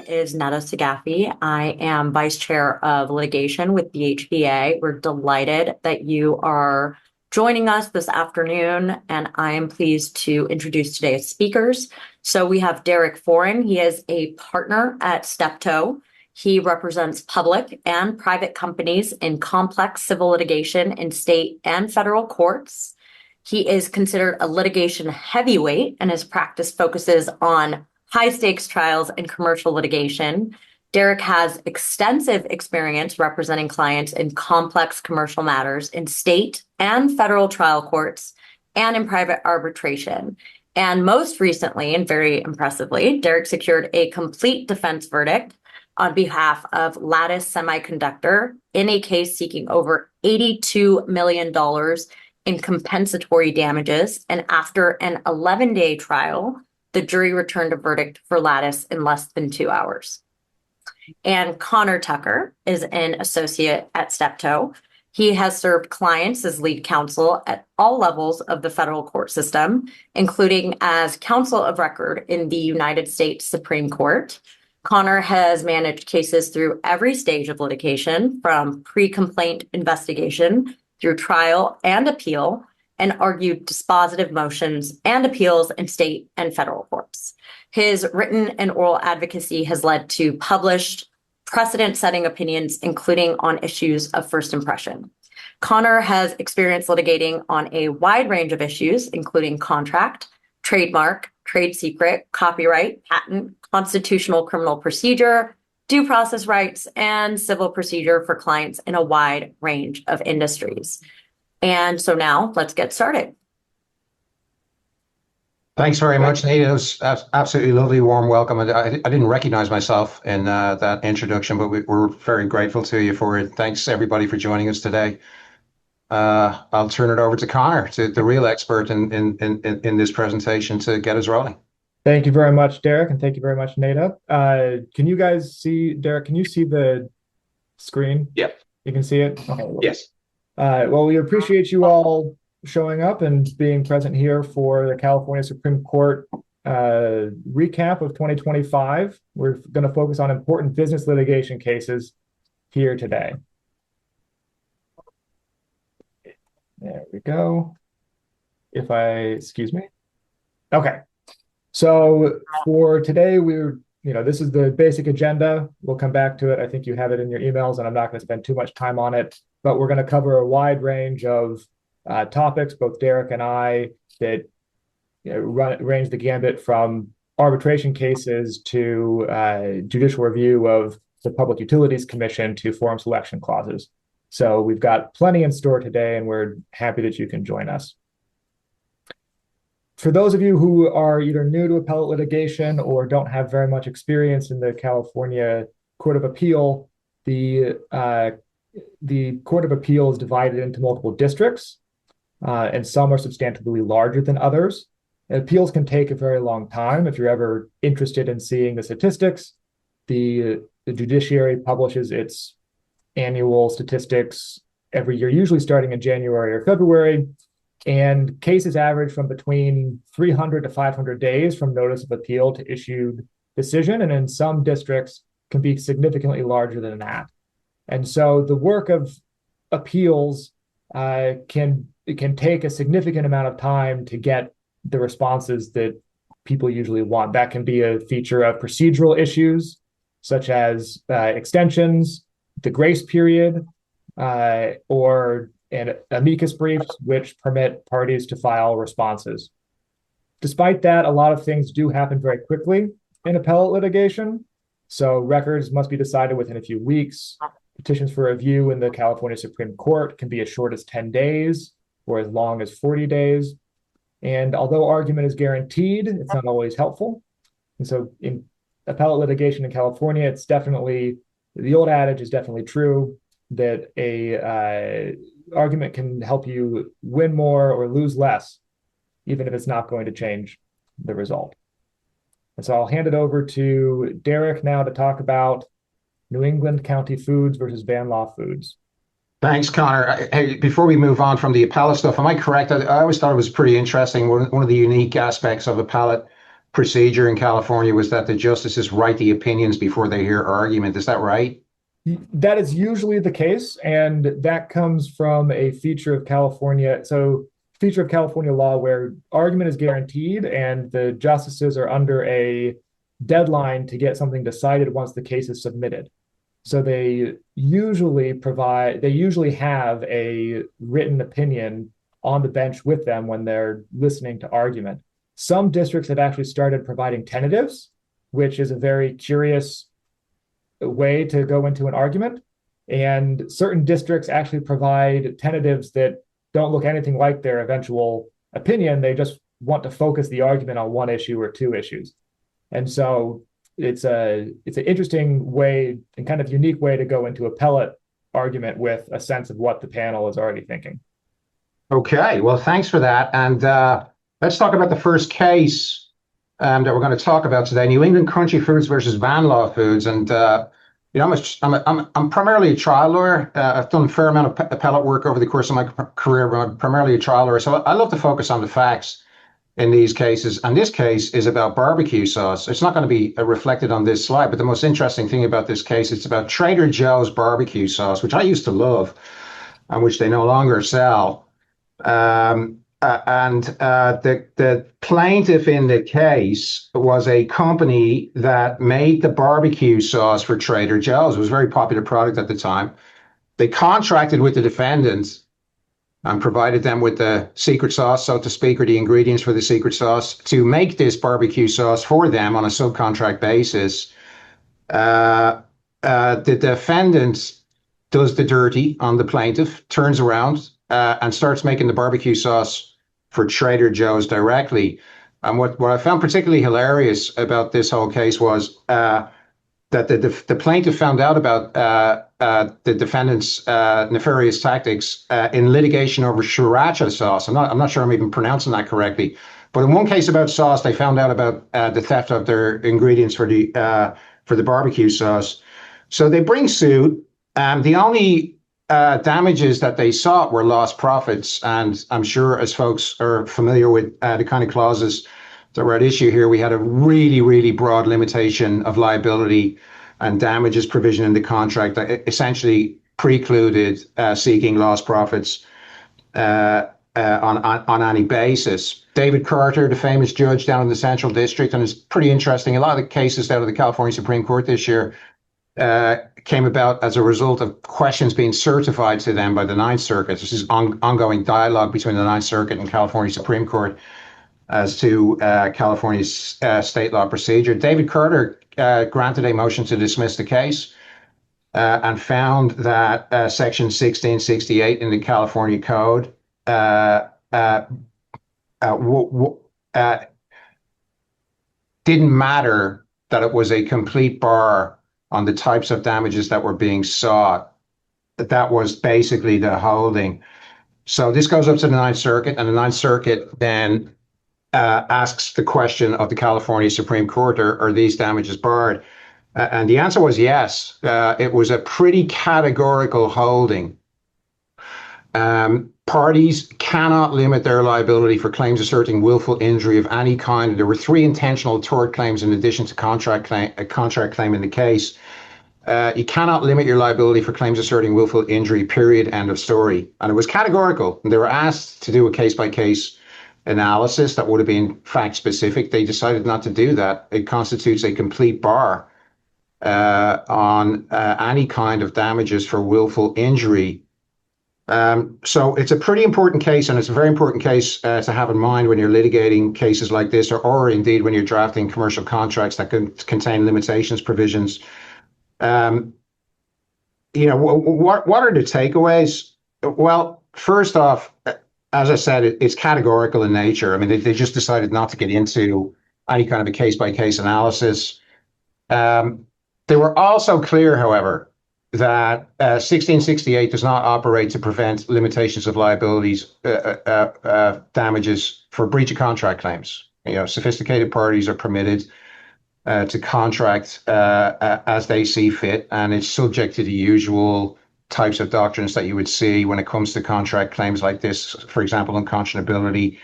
is Netta Sagafi. I am Vice Chair of Litigation with the HBA. We're delighted that you are joining us this afternoon, and I am pleased to introduce today's speakers. So we have Derek Foran. He is a partner at Steptoe. He represents public and private companies in complex civil litigation in state and federal courts. He is considered a litigation heavyweight, and his practice focuses on high-stakes trials and commercial litigation. Derek has extensive experience representing clients in complex commercial matters in state and federal trial courts and in private arbitration. And most recently, and very impressively, Derek secured a complete defense verdict on behalf of Lattice Semiconductor in a case seeking over $82 million in compensatory damages. And after an 11-day trial, the jury returned a verdict for Lattice in less than 2 hours. And Conor Tucker is an associate at Steptoe. He has served clients as lead counsel at all levels of the federal court system, including as counsel of record in the United States Supreme Court. Conor has managed cases through every stage of litigation, from pre-complaint investigation through trial and appeal, and argued dispositive motions and appeals in state and federal courts. His written and oral advocacy has led to published precedent-setting opinions, including on issues of first impression. Conor has experience litigating on a wide range of issues, including contract, trademark, trade secret, copyright, patent, constitutional criminal procedure, due process rights, and civil procedure for clients in a wide range of industries. And so now let's get started. Thanks very much, Nate. It was absolutely lovely, warm welcome. I didn't recognize myself in that introduction, but we're very grateful to you for it. Thanks, everybody, for joining us today. I'll turn it over to Conor, the real expert in this presentation, to get us rolling. Thank you very much, Derek, and thank you very much, Nada. Can you guys see, Derek, can you see the screen? Yep. You can see it? Okay. Yes. Well, we appreciate you all showing up and being present here for the California Supreme Court recap of 2025. We're going to focus on important business litigation cases here today. There we go. Excuse me. Okay. So for today, this is the basic agenda. We'll come back to it. I think you have it in your emails, and I'm not going to spend too much time on it, but we're going to cover a wide range of topics, both Derek and I, that range the gambit from arbitration cases to judicial review of the Public Utilities Commission to forum selection clauses. So we've got plenty in store today, and we're happy that you can join us. For those of you who are either new to appellate litigation or don't have very much experience in the California Court of Appeal, the Court of Appeal is divided into multiple districts, and some are substantially larger than others. And appeals can take a very long time. If you're ever interested in seeing the statistics, the judiciary publishes its annual statistics every year, usually starting in January or February. And cases average from between 300 to 500 days from notice of appeal to issued decision, and in some districts can be significantly larger than that. And so the work of appeals can take a significant amount of time to get the responses that people usually want. That can be a feature of procedural issues, such as extensions, the grace period, and amicus briefs, which permit parties to file responses. Despite that, a lot of things do happen very quickly in appellate litigation. So records must be decided within a few weeks. Petitions for review in the California Supreme Court can be as short as 10 days or as long as 40 days. And although argument is guaranteed, it's not always helpful. And so in appellate litigation in California, it's definitely, the old adage is definitely true, that a argument can help you win more or lose less, even if it's not going to change the result. And so I'll hand it over to Derek now to talk about New England County Foods versus Van Law Foods. Thanks, Conor. Hey, before we move on from the appellate stuff, am I correct? I always thought it was pretty interesting. One of the unique aspects of appellate procedure in California was that the justices write the opinions before they hear argument. Is that right? That is usually the case, and that comes from a feature of California. So, feature of California law where argument is guaranteed, and the justices are under a deadline to get something decided once the case is submitted. So they usually have a written opinion on the bench with them when they're listening to argument. Some districts have actually started providing tentatives, which is a very curious way to go into an argument. And certain districts actually provide tentatives that don't look anything like their eventual opinion. They just want to focus the argument on one issue or two issues. And so it's an interesting way and kind of unique way to go into appellate argument with a sense of what the panel is already thinking. Okay, well, thanks for that. And let's talk about the first case that we're going to talk about today: New England Country Foods versus Van Law Foods. And I'm primarily a trial lawyer. I've done a fair amount of appellate work over the course of my career, but I'm primarily a trial lawyer. So I love to focus on the facts in these cases. And this case is about barbecue sauce. It's not going to be reflected on this slide, but the most interesting thing about this case, it's about Trader Joe's barbecue sauce, which I used to love and which they no longer sell. The plaintiff in the case was a company that made the barbecue sauce for Trader Joe's. It was a very popular product at the time. They contracted with the defendants and provided them with the secret sauce, so to speak, or the ingredients for the secret sauce to make this barbecue sauce for them on a subcontract basis. The defendant does the dirty on the plaintiff, turns around and starts making the barbecue sauce for Trader Joe's directly. And what I found particularly hilarious about this whole case was that the plaintiff found out about the defendant's nefarious tactics in litigation over sriracha sauce. I'm not sure I'm even pronouncing that correctly, but in one case about sauce, they found out about the theft of their ingredients for the barbecue sauce. So they bring suit. The only damages that they sought were lost profits, and I'm sure as folks are familiar with the kind of clauses that were at issue here, we had a really, really broad limitation of liability and damages provision in the contract that essentially precluded seeking lost profits on any basis. David Carter, the famous judge down in the Central District, and it's pretty interesting. A lot of the cases out of the California Supreme Court this year came about as a result of questions being certified to them by the Ninth Circuit. This is ongoing dialogue between the Ninth Circuit and California Supreme Court as to California's state law procedure. David Carter granted a motion to dismiss the case and found that Section 1668 in the California Code didn't matter, that it was a complete bar on the types of damages that were being sought. That was basically the holding. So this goes up to the Ninth Circuit, and the Ninth Circuit then asks the question of the California Supreme Court, are these damages barred? And the answer was yes. It was a pretty categorical holding. Parties cannot limit their liability for claims asserting willful injury of any kind. There were 3 intentional tort claims in addition to a contract claim in the case. You cannot limit your liability for claims asserting willful injury, period, end of story. And it was categorical. They were asked to do a case-by-case analysis that would have been fact-specific. They decided not to do that. It constitutes a complete bar on any kind of damages for willful injury. So it's a pretty important case, and it's a very important case to have in mind when you're litigating cases like this, or indeed when you're drafting commercial contracts that contain limitations provisions. What are the takeaways? Well, first off, as I said, it's categorical in nature. I mean, they just decided not to get into any kind of a case-by-case analysis. They were also clear, however, that 1668 does not operate to prevent limitations of liabilities, damages for breach of contract claims. Sophisticated parties are permitted to contract as they see fit, and it's subject to the usual types of doctrines that you would see when it comes to contract claims like this, for example, unconscionability.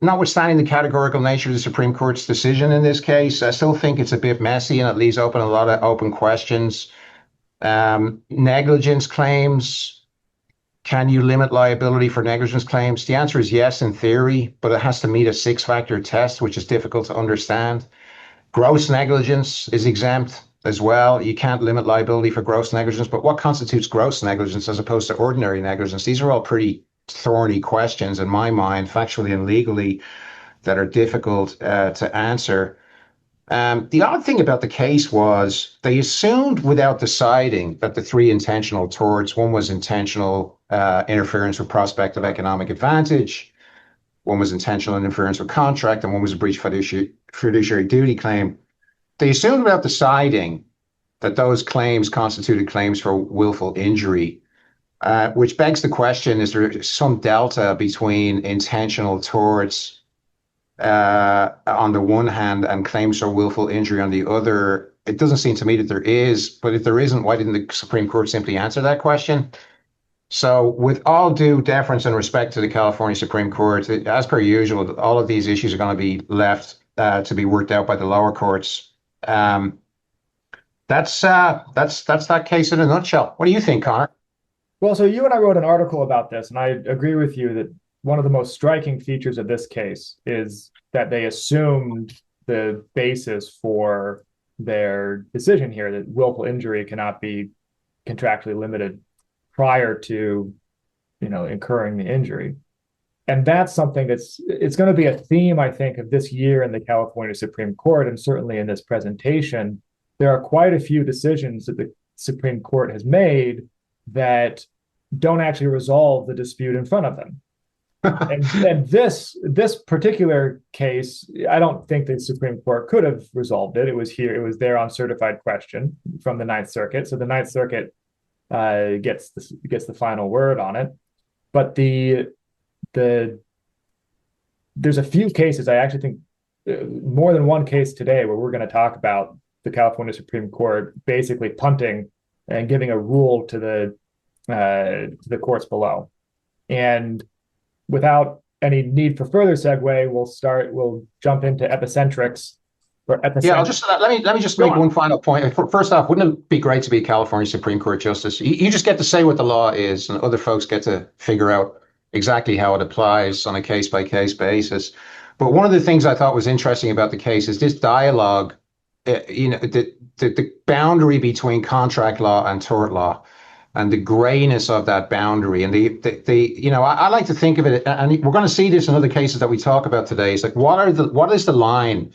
notwithstanding the categorical nature of the Supreme Court's decision in this case, I still think it's a bit messy and it leaves open a lot of open questions. Negligence claims. Can you limit liability for negligence claims? The answer is yes, in theory, but it has to meet a 6-factor test, which is difficult to understand. Gross negligence is exempt as well. You can't limit liability for gross negligence, but what constitutes gross negligence as opposed to ordinary negligence? These are all pretty thorny questions in my mind, factually and legally, that are difficult to answer. The odd thing about the case was they assumed without deciding that the 3 intentional torts, one was intentional interference with prospective economic advantage, one was intentional interference with contract, and one was a breach of fiduciary duty claim. They assumed without deciding that those claims constituted claims for willful injury, which begs the question, is there some delta between intentional torts on the one hand and claims for willful injury on the other? It doesn't seem to me that there is, but if there isn't, why didn't the Supreme Court simply answer that question? So with all due deference and respect to the California Supreme Court, as per usual, all of these issues are going to be left to be worked out by the lower courts. That's that case in a nutshell. What do you think, Conor? Well, so you and I wrote an article about this, and I agree with you that one of the most striking features of this case is that they assumed the basis for their decision here, that willful injury cannot be contractually limited prior to, incurring the injury. And that's something it's going to be a theme, I think, of this year in the California Supreme Court, and certainly in this presentation. There are quite a few decisions that the Supreme Court has made that don't actually resolve the dispute in front of them. and this particular case, I don't think the Supreme Court could have resolved it. It was there on certified question from the Ninth Circuit. So the Ninth Circuit gets the final word on it. But there's a few cases, I actually think more than one case today, where we're going to talk about the California Supreme Court basically punting and giving a rule to the courts below. And without any need for further segue, we'll jump into epicentrics. Yeah, let me just make one final point. First off, wouldn't it be great to be a California Supreme Court justice? You just get to say what the law is, and other folks get to figure out exactly how it applies on a case-by-case basis. But one of the things I thought was interesting about the case is this dialogue, the boundary between contract law and tort law, and the grayness of that boundary. And I like to think of it, and we're going to see this in other cases that we talk about today. It's like, what is the line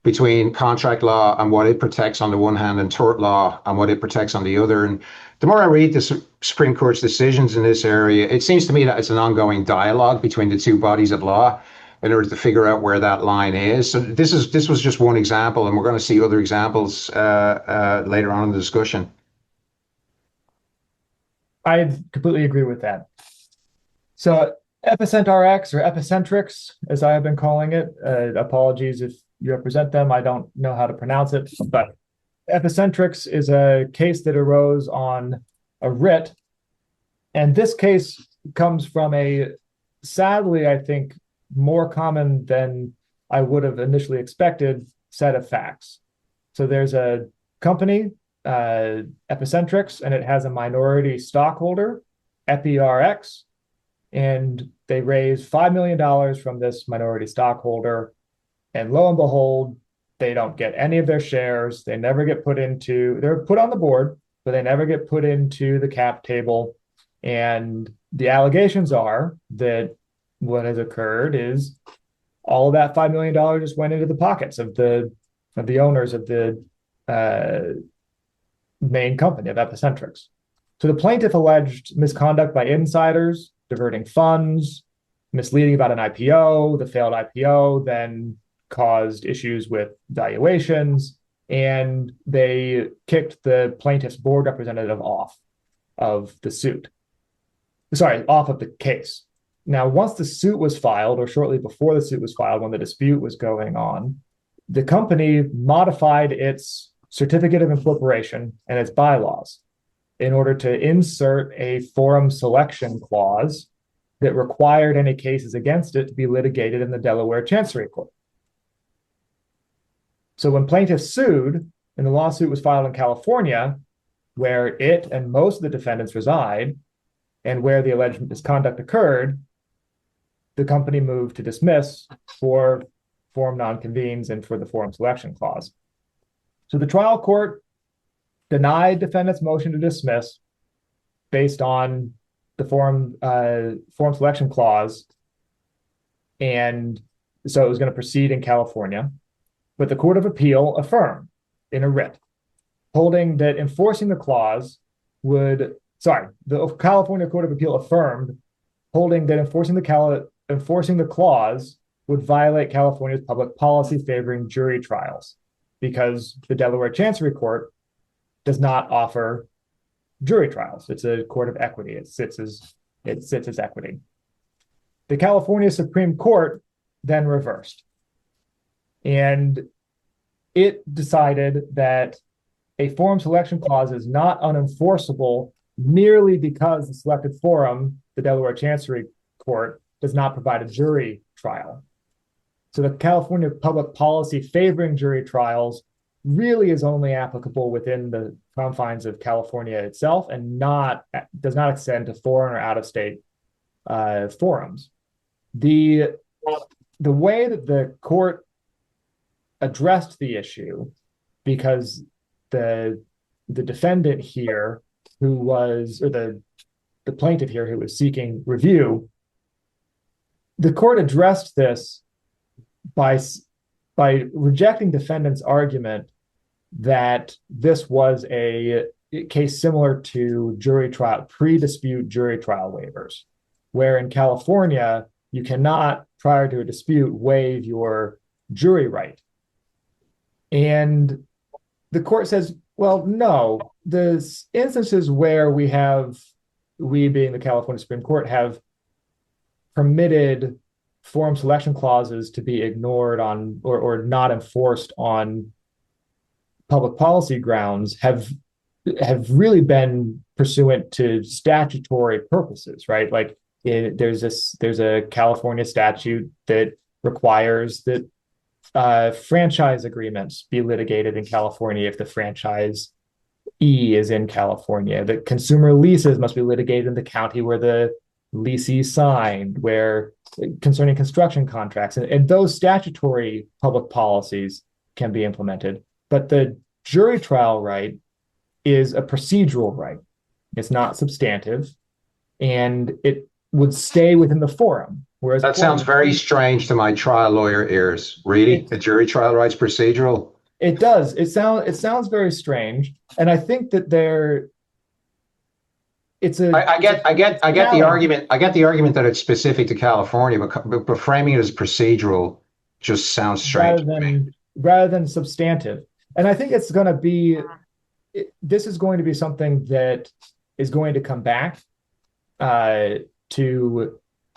between contract law and what it protects on the one hand, and tort law and what it protects on the other? And the more I read the Supreme Court's decisions in this area, it seems to me that it's an ongoing dialogue between the two bodies of law in order to figure out where that line is. So this was just one example, and we're going to see other examples later on in the discussion. I completely agree with that. So EpicentrX, or epicentrics, as I have been calling it, apologies if you represent them, I don't know how to pronounce it, but epicentrics is a case that arose on a writ. And this case comes from sadly, I think, more common than I would have initially expected set of facts. So there's a company, Epicentrics, and it has a minority stockholder, EpiRX, and they raised $5 million from this minority stockholder. And lo and behold, they don't get any of their shares. They're put on the board, but they never get put into the cap table. And the allegations are that what has occurred is all of that $5 million just went into the pockets of the owners of the main company of Epicentrics. So the plaintiff alleged misconduct by insiders, diverting funds, misleading about an IPO. The failed IPO then caused issues with valuations, and they kicked the plaintiff's board representative off of the case. Now, once the suit was filed, or shortly before the suit was filed, when the dispute was going on, the company modified its certificate of incorporation and its bylaws in order to insert a forum selection clause that required any cases against it to be litigated in the Delaware Chancery Court. So when plaintiffs sued, and the lawsuit was filed in California, where it and most of the defendants reside, and where the alleged misconduct occurred, the company moved to dismiss for forum non-convenes and for the forum selection clause. So the trial court denied defendants' motion to dismiss based on the forum selection clause, and so it was going to proceed in California. But the Court of Appeal affirmed in a writ, holding that enforcing the clause would, the California Court of Appeal affirmed, holding that enforcing the clause would violate California's public policy favoring jury trials, because the Delaware Chancery Court does not offer jury trials. It's a court of equity. It sits as equity. The California Supreme Court then reversed, and it decided that a forum selection clause is not unenforceable merely because the selected forum, the Delaware Chancery Court, does not provide a jury trial. So the California public policy favoring jury trials really is only applicable within the confines of California itself, and does not extend to foreign or out-of-state forums. The way that the court addressed the issue, because the defendant here who was, or the plaintiff here who was seeking review, the court addressed this by rejecting defendant's argument that this was a case similar to jury trial, pre-dispute jury trial waivers, where in California, you cannot, prior to a dispute, waive your jury right. And the court says, well, no, the instances where we being the California Supreme Court, have permitted forum selection clauses to be ignored on or not enforced on public policy grounds have really been pursuant to statutory purposes, right? Like there's a California statute that requires that franchise agreements be litigated in California if the franchise is in California. The consumer leases must be litigated in the county where the leasee signed, where concerning construction contracts, and those statutory public policies can be implemented. But the jury trial right is a procedural right. It's not substantive, and it would stay within the forum. Whereas that sounds very strange to my trial lawyer ears. Really, the jury trial right's procedural. It does. It sounds very strange, and I think that I get the argument. I get the argument that it's specific to California, but framing it as procedural just sounds strange rather than substantive. And I think this is going to be something that is going to come back to,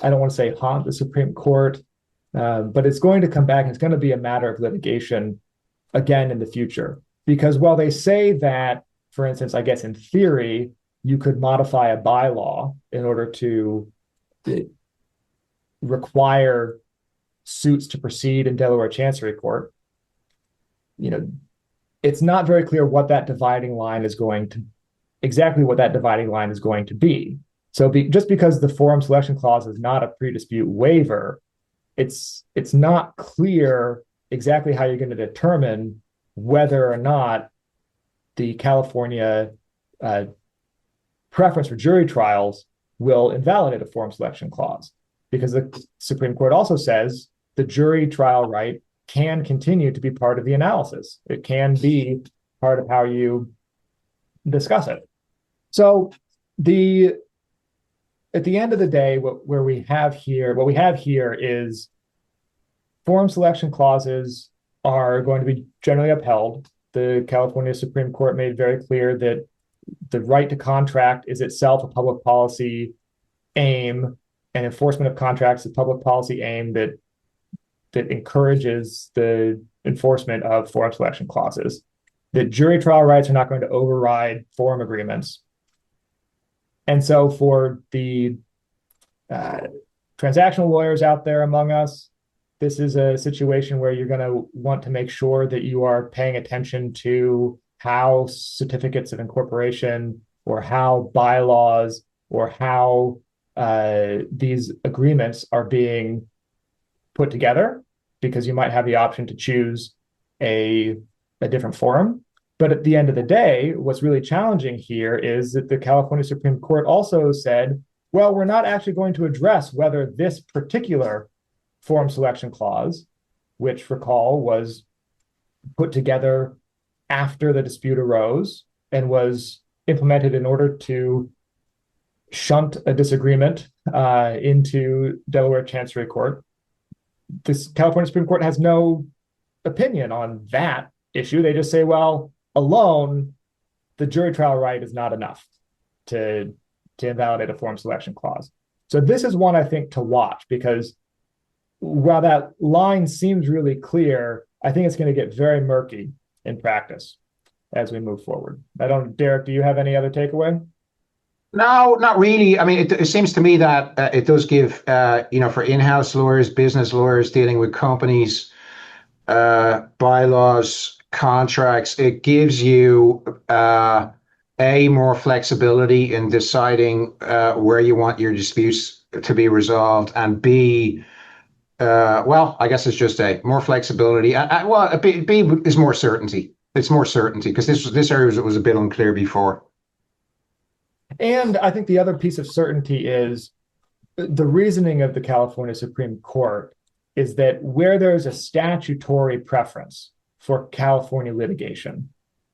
I don't want to say haunt the Supreme Court, but it's going to come back. And it's going to be a matter of litigation again in the future. Because while they say that, for instance, I guess in theory, you could modify a bylaw in order to require suits to proceed in Delaware Chancery Court, it's not very clear what that dividing line is going to be. So just because the forum selection clause is not a pre-dispute waiver, it's not clear exactly how you're going to determine whether or not the California preference for jury trials will invalidate a forum selection clause, because the Supreme Court also says the jury trial right can continue to be part of the analysis. It can be part of how you discuss it. So at the end of the day, what we have here is forum selection clauses are going to be generally upheld. The California Supreme Court made very clear that the right to contract is itself a public policy aim, and enforcement of contracts is a public policy aim that encourages the enforcement of forum selection clauses. That jury trial rights are not going to override forum agreements. And so for the transactional lawyers out there among us, this is a situation where you're going to want to make sure that you are paying attention to how certificates of incorporation or how bylaws or how these agreements are being put together, because you might have the option to choose a different forum. But at the end of the day, what's really challenging here is that the California Supreme Court also said, well, we're not actually going to address whether this particular forum selection clause, which recall was put together after the dispute arose and was implemented in order to shunt a disagreement into Delaware Chancery Court. This California Supreme Court has no opinion on that issue. They just say, well, alone, the jury trial right is not enough to invalidate a forum selection clause. So this is one I think to watch, because while that line seems really clear, I think it's going to get very murky in practice as we move forward. Derek, do you have any other takeaway? No, not really. I mean, it seems to me that it does give, for in-house lawyers, business lawyers dealing with companies, bylaws, contracts, it gives you more flexibility in deciding where you want your disputes to be resolved, and B, I guess it's just more flexibility. B is more certainty. It's more certainty, because this area was a bit unclear before. And I think the other piece of certainty is the reasoning of the California Supreme Court is that where there's a statutory preference for California litigation,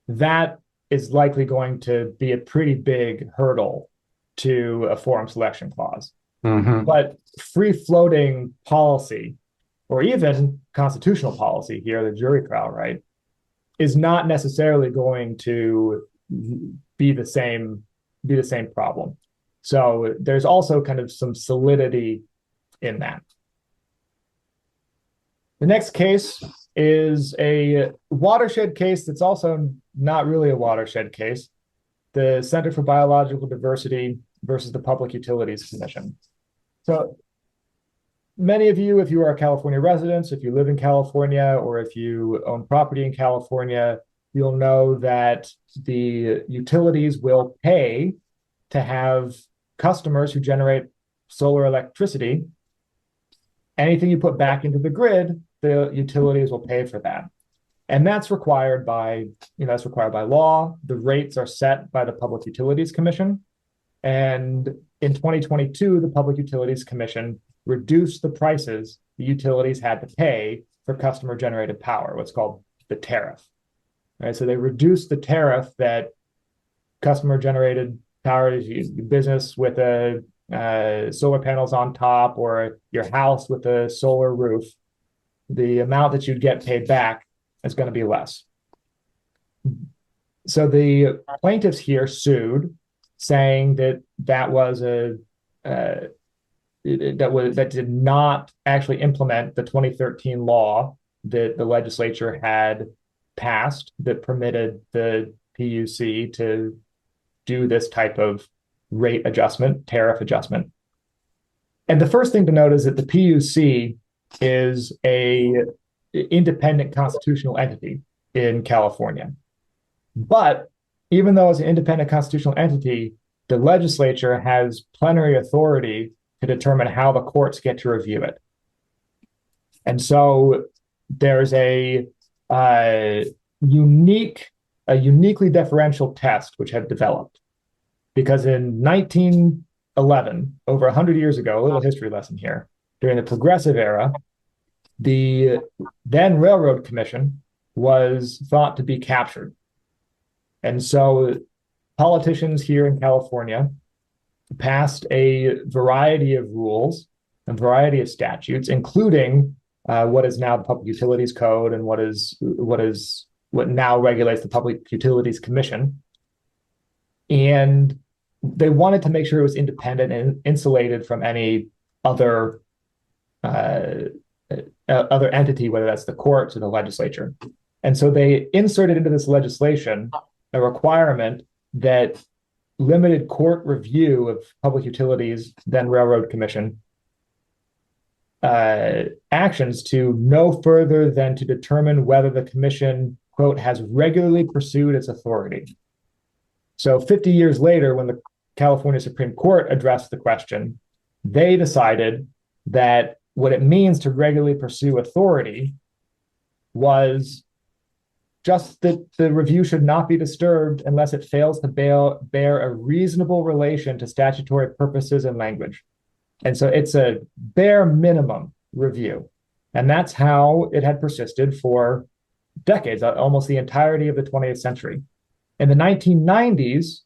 that is likely going to be a pretty big hurdle to a forum selection clause. Mm-hmm. But free-floating policy, or even constitutional policy here, the jury trial right, is not necessarily going to be the same problem. So there's also kind of some solidity in that. The next case is a watershed case that's also not really a watershed case. The Center for Biological Diversity versus the Public Utilities Commission. So many of you, if you are California residents, if you live in California, or if you own property in California, you'll know that the utilities will pay to have customers who generate solar electricity. Anything you put back into the grid, the utilities will pay for that. And that's required by law. The rates are set by the Public Utilities Commission. And in 2022, the Public Utilities Commission reduced the prices the utilities had to pay for customer generated power, what's called the tariff. Right? So they reduced the tariff that customer generated power is business with solar panels on top, or your house with a solar roof. The amount that you'd get paid back is going to be less. So the plaintiffs here sued, saying that did not actually implement the 2013 law that the legislature had passed that permitted the PUC to do this type of rate adjustment, tariff adjustment. And the first thing to note is that the PUC is an independent constitutional entity in California. But even though it's an independent constitutional entity, the legislature has plenary authority to determine how the courts get to review it. And so there's a uniquely deferential test which had developed. Because in 1911, over 100 years ago, a little history lesson here, during the Progressive Era, the then Railroad Commission was thought to be captured. And so politicians here in California passed a variety of rules and variety of statutes, including what is now the Public Utilities Code and what now regulates the Public Utilities Commission. And they wanted to make sure it was independent and insulated from any other entity, whether that's the courts or the legislature. And so they inserted into this legislation a requirement that limited court review of public utilities, then Railroad Commission, actions to no further than to determine whether the commission, quote, has regularly pursued its authority. So 50 years later, when the California Supreme Court addressed the question, they decided that what it means to regularly pursue authority was just that the review should not be disturbed unless it fails to bear a reasonable relation to statutory purposes and language. And so it's a bare minimum review. And that's how it had persisted for decades, almost the entirety of the 20th century. In the 1990s,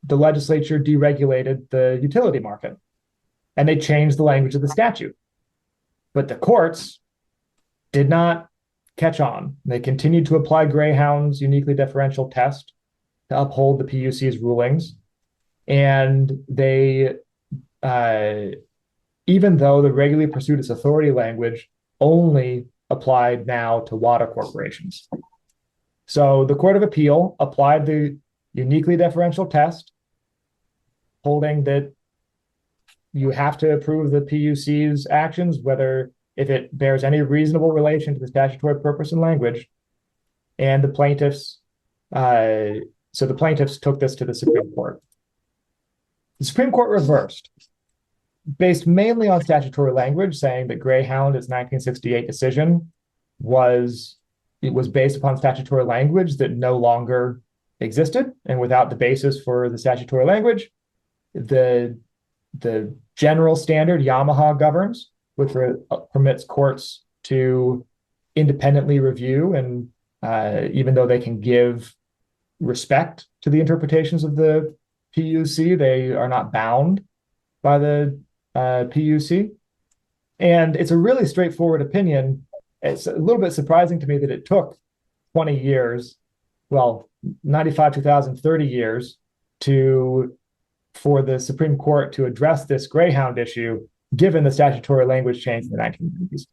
the legislature deregulated the utility market and they changed the language of the statute. But the courts did not catch on. They continued to apply Greyhound's uniquely deferential test to uphold the PUC's rulings. And they, even though the regularly pursued its authority language only applied now to water corporations. So the Court of Appeal applied the uniquely deferential test, holding that you have to approve the PUC's actions, whether if it bears any reasonable relation to the statutory purpose and language. And the plaintiffs, so the plaintiffs took this to the Supreme Court. The Supreme Court reversed, based mainly on statutory language, saying that Greyhound, its 1968 decision, was based upon statutory language that no longer existed, and without the basis for the statutory language, the general standard Yamaha governs, which permits courts to independently review, and even though they can give respect to the interpretations of the PUC, they are not bound by the PUC. And it's a really straightforward opinion. It's a little bit surprising to me that it took 20 years, well, 95, 2000, 30 years for the Supreme Court to address this Greyhound issue, given the statutory language change in the 1990s.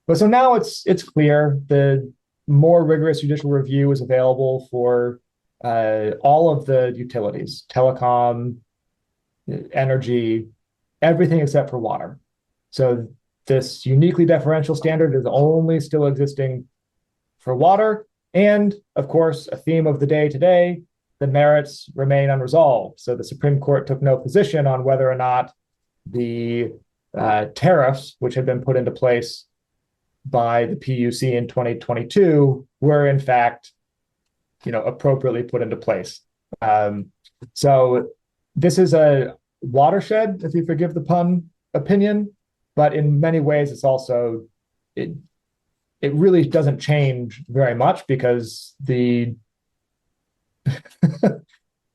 But so now it's clear the more rigorous judicial review is available for all of the utilities, telecom, energy, everything except for water. So this uniquely deferential standard is only still existing for water. And of course, a theme of the day today, the merits remain unresolved. So the Supreme Court took no position on whether or not the tariffs, which had been put into place by the PUC in 2022, were in fact, appropriately put into place. So this is a watershed, if you forgive the pun, opinion, but in many ways, it's also it really doesn't change very much because the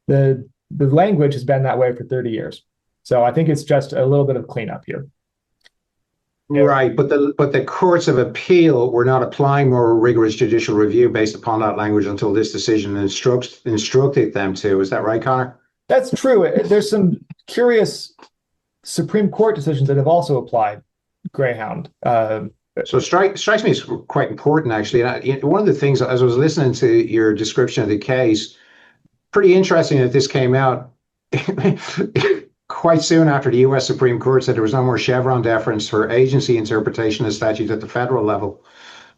the language has been that way for 30 years. So I think it's just a little bit of cleanup here. Right, but the courts of appeal were not applying more rigorous judicial review based upon that language until this decision instructed them to. Is that right, Conor? That's true. There's some curious Supreme Court decisions that have also applied Greyhound. So strikes me as quite important, actually. And one of the things, as I was listening to your description of the case, pretty interesting that this came out quite soon after the U.S. Supreme Court said there was no more Chevron deference for agency interpretation of statutes at the federal level.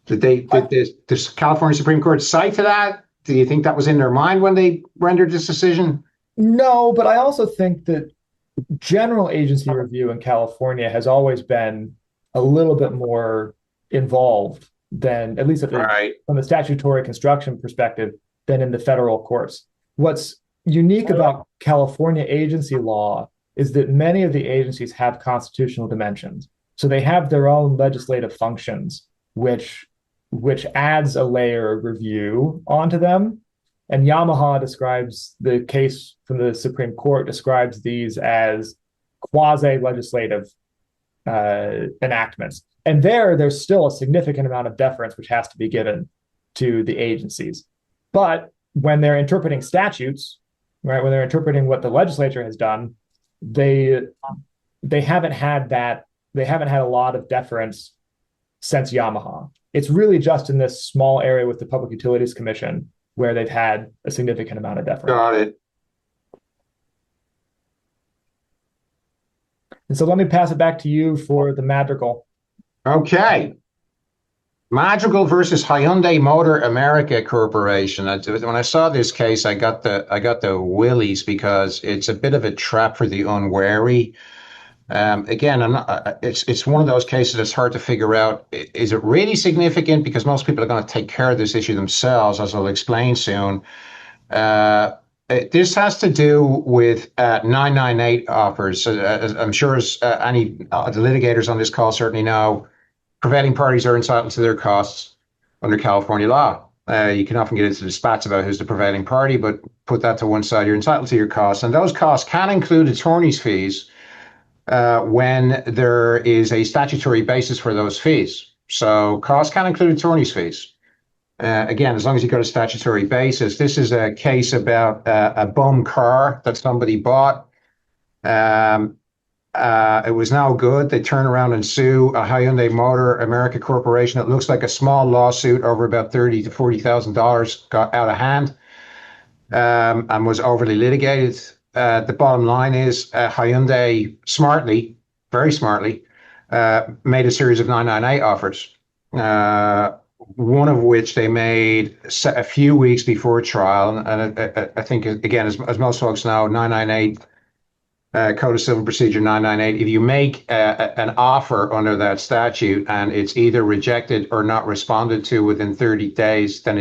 Did the California Supreme Court cite to that? Do you think that was in their mind when they rendered this decision? No, but I also think that general agency review in California has always been a little bit more involved than, at least from the statutory construction perspective, than in the federal courts. What's unique about California agency law is that many of the agencies have constitutional dimensions. So they have their own legislative functions, which adds a layer of review onto them. And Yamaha describes the case from the Supreme Court, describes these as quasi-legislative enactments. And there's still a significant amount of deference which has to be given to the agencies. But when they're interpreting statutes, right, when they're interpreting what the legislature has done, they haven't had a lot of deference since Yamaha. It's really just in this small area with the Public Utilities Commission where they've had a significant amount of deference. Got it. And so let me pass it back to you for the Madrigal. Okay. Madrigal versus Hyundai Motor America Corporation. When I saw this case, I got the willies because it's a bit of a trap for the unwary. Again, it's one of those cases that's hard to figure out. Is it really significant? Because most people are going to take care of this issue themselves, as I'll explain soon. This has to do with 998 offers. I'm sure as any the litigators on this call certainly know, prevailing parties are entitled to their costs under California law. You can often get into disputes about who's the prevailing party, but put that to one side. You're entitled to your costs, and those costs can include attorney's fees when there is a statutory basis for those fees. So costs can include attorney's fees. Again, as long as you've got a statutory basis. This is a case about a bum car that somebody bought. It was no good. They turn around and sue a Hyundai Motor America Corporation. It looks like a small lawsuit over about $30,000 to $40,000 got out of hand and was overly litigated. The bottom line is Hyundai smartly, very smartly, made a series of 998 offers. One of which they made a few weeks before trial. And I think, again, as most folks know, 998, Code of Civil Procedure 998, if you make an offer under that statute and it's either rejected or not responded to within 30 days, then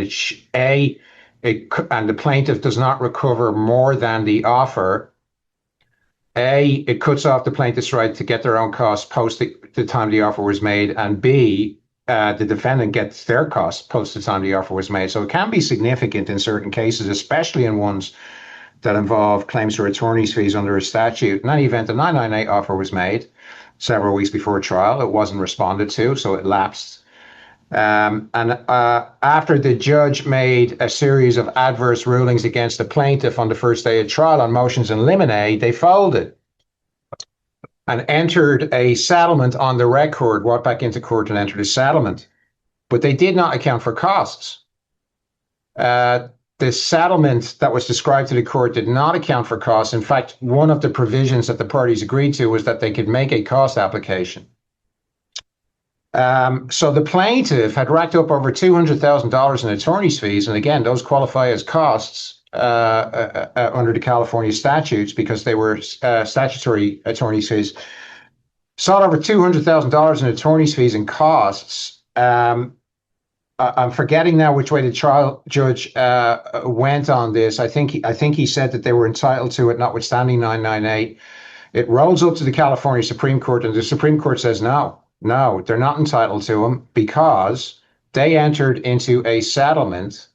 and the plaintiff does not recover more than the offer, it cuts off the plaintiff's right to get their own costs post the time the offer was made, and B, the defendant gets their costs post the time the offer was made. So it can be significant in certain cases, especially in ones that involve claims for attorney's fees under a statute. In any event, the 998 offer was made several weeks before trial. It wasn't responded to, so it lapsed. After the judge made a series of adverse rulings against the plaintiff on the first day of trial on motions in limine, they folded and entered a settlement on the record, walked back into court and entered a settlement. But they did not account for costs. The settlement that was described to the court did not account for costs. In fact, one of the provisions that the parties agreed to was that they could make a cost application. So the plaintiff had racked up over $200,000 in attorney's fees. And again, those qualify as costs under the California statutes because they were statutory attorney's fees. Sought over $200,000 in attorney's fees and costs. I'm forgetting now which way the trial judge went on this. I think he said that they were entitled to it, notwithstanding 998. It rolls up to the California Supreme Court, and the Supreme Court says no, they're not entitled to them because they entered into a settlement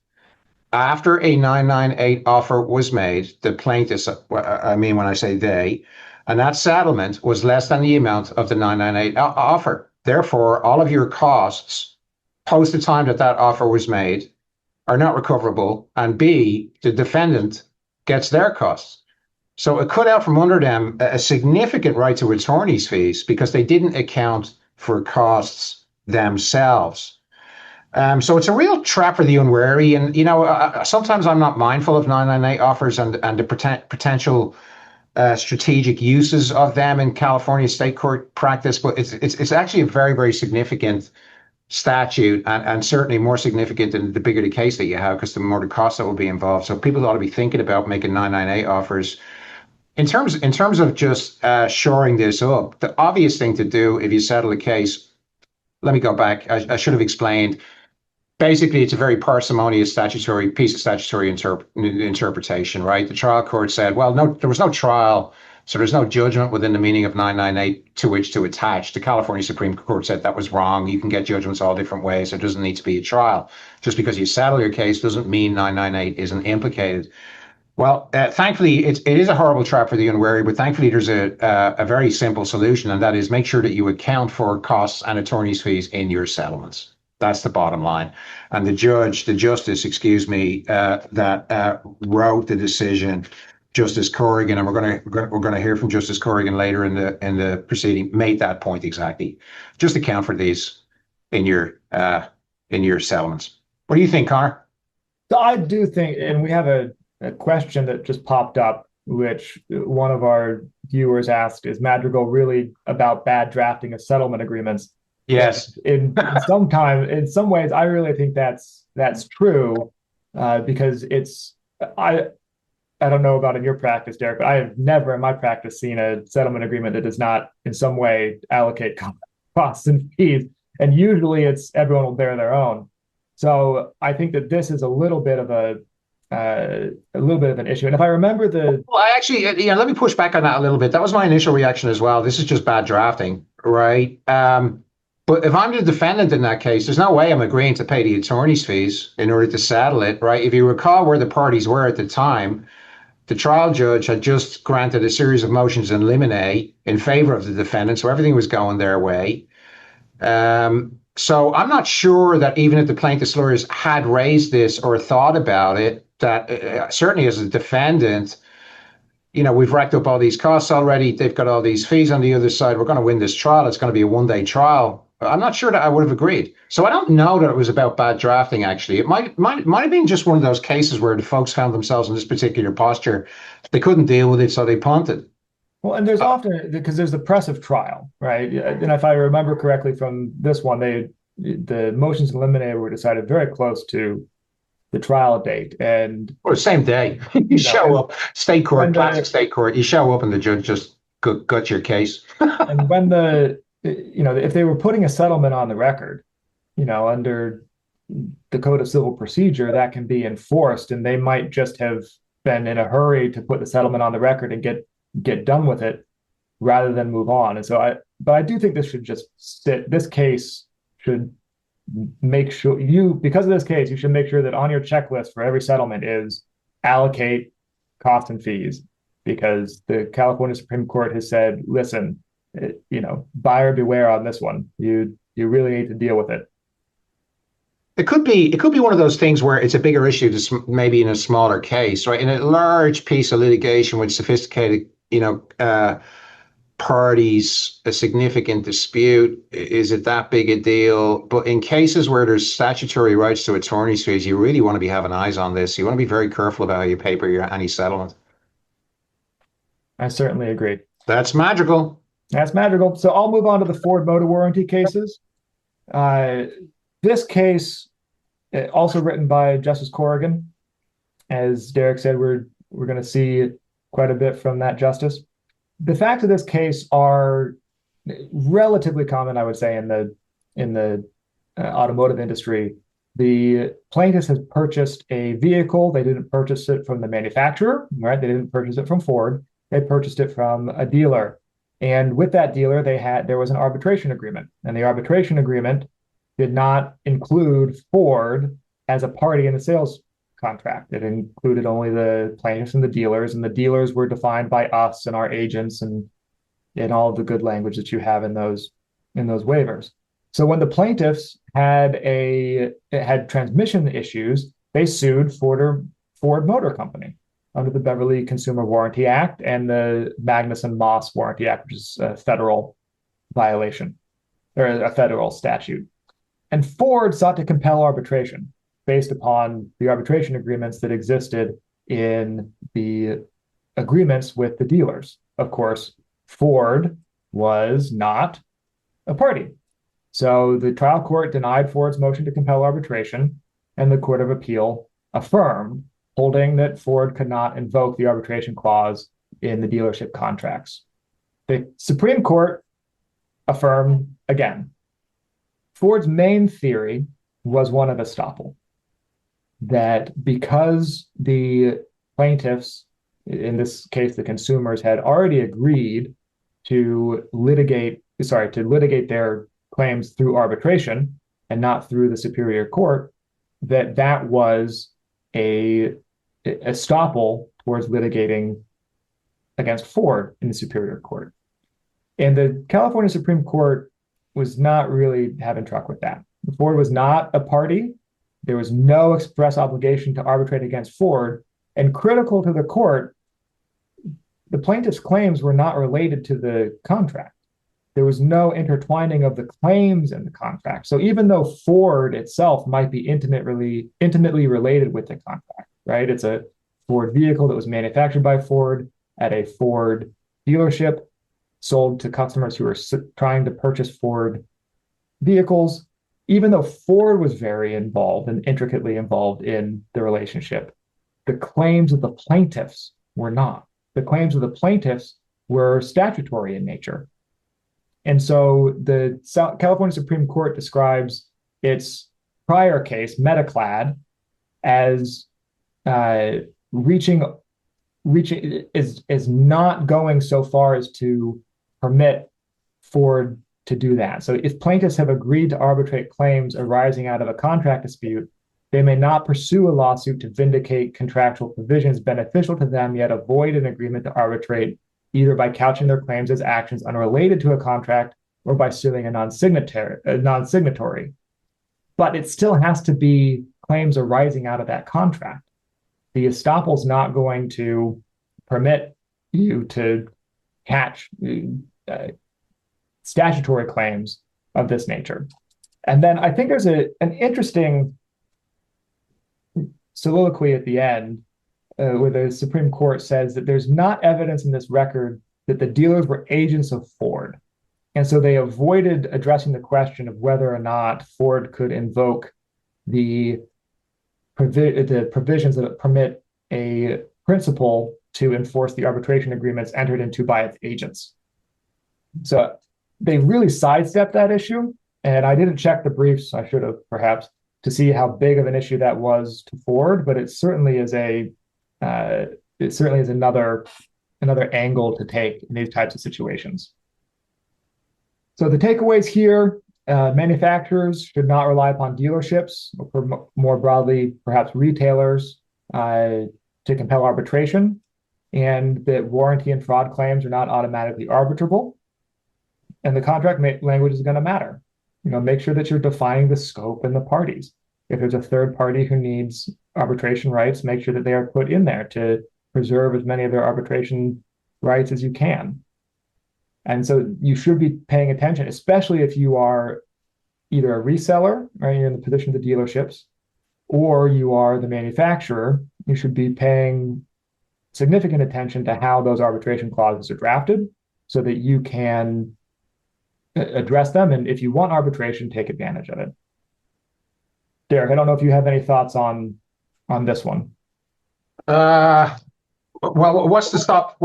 after a 998 offer was made. The plaintiffs, I mean, when I say they, and that settlement was less than the amount of the 998 offer. Therefore, all of your costs post the time that offer was made are not recoverable, and B, the defendant gets their costs. So it cut out from under them a significant right to attorney's fees because they didn't account for costs themselves. So it's a real trap for the unwary. And, sometimes I'm not mindful of 998 offers and the potential strategic uses of them in California state court practice, but it's actually a very, very significant statute and certainly more significant than the bigger the case that you have because the more the costs that will be involved. So people ought to be thinking about making 998 offers. In terms of just shoring this up, the obvious thing to do if you settle a case, let me go back. I should have explained. Basically, it's a very parsimonious piece of statutory interpretation, right? The trial court said, well, no, there was no trial, so there's no judgment within the meaning of 998 to which to attach. The California Supreme Court said that was wrong. You can get judgments all different ways. There doesn't need to be a trial. Just because you settle your case doesn't mean 998 isn't implicated. Well, thankfully, it is a horrible trap for the unwary, but thankfully there's a very simple solution, and that is make sure that you account for costs and attorney's fees in your settlements. That's the bottom line. And the justice, that wrote the decision, Justice Corrigan, and we're going to hear from Justice Corrigan later in the proceeding, made that point exactly. Just account for these in your settlements. What do you think, Conor? So I do think, and we have a question that just popped up which one of our viewers asked, is Madrigal really about bad drafting of settlement agreements? Yes. In some ways, I really think that's true, because I don't know about in your practice, Derek, but I have never in my practice seen a settlement agreement that does not in some way allocate costs and fees. And usually it's everyone will bear their own. So I think that this is a little bit of an issue. And if I remember Well, I actually, let me push back on that a little bit. That was my initial reaction as well. This is just bad drafting, right? But if I'm the defendant in that case, there's no way I'm agreeing to pay the attorney's fees in order to settle it, right? If you recall where the parties were at the time, the trial judge had just granted a series of motions in limine in favor of the defendant, so everything was going their way. So I'm not sure that even if the plaintiff's lawyers had raised this or thought about it, that certainly as a defendant, we've racked up all these costs already. They've got all these fees on the other side. We're going to win this trial. It's going to be a one-day trial. I'm not sure that I would have agreed. So I don't know that it was about bad drafting, actually. It might have been just one of those cases where the folks found themselves in this particular posture. They couldn't deal with it, so they punted. Well, and there's often, because there's the press of trial, right? And if I remember correctly from this one, the motions in limine were decided very close to the trial date. And or same day, you show up, state court, classic state court, you show up and the judge just got your case. And when if they were putting a settlement on the record, under the Code of Civil Procedure, that can be enforced, and they might just have been in a hurry to put the settlement on the record and get done with it rather than move on. And so I do think this should just sit. This case should make sure because of this case, you should make sure that on your checklist for every settlement is allocate costs and fees, because the California Supreme Court has said, listen, buyer beware on this one. You really need to deal with it. It could be one of those things where it's a bigger issue, maybe in a smaller case, right? In a large piece of litigation with sophisticated, parties, a significant dispute, is it that big a deal? But in cases where there's statutory rights to attorney's fees, you really want to be having eyes on this. You want to be very careful about how you paper any settlement. I certainly agree. That's Madrigal. So I'll move on to the Ford motor warranty cases. This case, also written by Justice Corrigan. As Derek said, we're going to see quite a bit from that justice. The facts of this case are relatively common, I would say, in the automotive industry. The plaintiff has purchased a vehicle. They didn't purchase it from the manufacturer, right? They didn't purchase it from Ford. They purchased it from a dealer. And with that dealer, there was an arbitration agreement. And the arbitration agreement did not include Ford as a party in the sales contract. It included only the plaintiffs and the dealers were defined by us and our agents and all of the good language that you have in those waivers. So when the plaintiffs had transmission issues, they sued Ford Motor Company under the Beverly Consumer Warranty Act and the Magnuson-Moss Warranty Act, which is a federal violation or a federal statute. And Ford sought to compel arbitration based upon the arbitration agreements that existed in the agreements with the dealers. Of course, Ford was not a party. So the trial court denied Ford's motion to compel arbitration, and the Court of Appeal affirmed, holding that Ford could not invoke the arbitration clause in the dealership contracts. The Supreme Court affirmed again. Ford's main theory was one of estoppel, that because the plaintiffs, in this case the consumers, had already agreed to litigate their claims through arbitration and not through the superior court, that was a estoppel towards litigating against Ford in the superior court. And the California Supreme Court was not really having truck with that. Ford was not a party. There was no express obligation to arbitrate against Ford. And critical to the court, the plaintiff's claims were not related to the contract. There was no intertwining of the claims in the contract. So even though Ford itself might be intimately related with the contract, right? It's a Ford vehicle that was manufactured by Ford. at a Ford dealership, sold to customers who are trying to purchase Ford vehicles, even though Ford was very involved and intricately involved in the relationship. The claims of the plaintiffs were not. The claims of the plaintiffs were statutory in nature. And so the California Supreme Court describes its prior case, Metaclad, as reaching is not going so far as to permit Ford to do that. So if plaintiffs have agreed to arbitrate claims arising out of a contract dispute, they may not pursue a lawsuit to vindicate contractual provisions beneficial to them, yet avoid an agreement to arbitrate, either by couching their claims as actions unrelated to a contract or by suing a non-signatory. But it still has to be claims arising out of that contract. The estoppel is not going to permit you to catch statutory claims of this nature. And then I think there's an interesting soliloquy at the end where the Supreme Court says that there's not evidence in this record that the dealers were agents of Ford. And so they avoided addressing the question of whether or not Ford could invoke the provisions that permit a principal to enforce the arbitration agreements entered into by its agents. So they really sidestepped that issue. And I didn't check the briefs, I should have perhaps, to see how big of an issue that was to Ford, but it certainly is another angle to take in these types of situations. So the takeaways here: manufacturers should not rely upon dealerships, or more broadly, perhaps retailers, to compel arbitration, and that warranty and fraud claims are not automatically arbitrable. And the contract language is going to matter. Make sure that you're defining the scope and the parties. If there's a third party who needs arbitration rights, make sure that they are put in there to preserve as many of their arbitration rights as you can. And so you should be paying attention, especially if you are either a reseller, right? You're in the position of the dealerships, or you are the manufacturer. You should be paying significant attention to how those arbitration clauses are drafted so that you can address them. And if you want arbitration, take advantage of it. Derek, I don't know if you have any thoughts on this one. Well, what's to stop?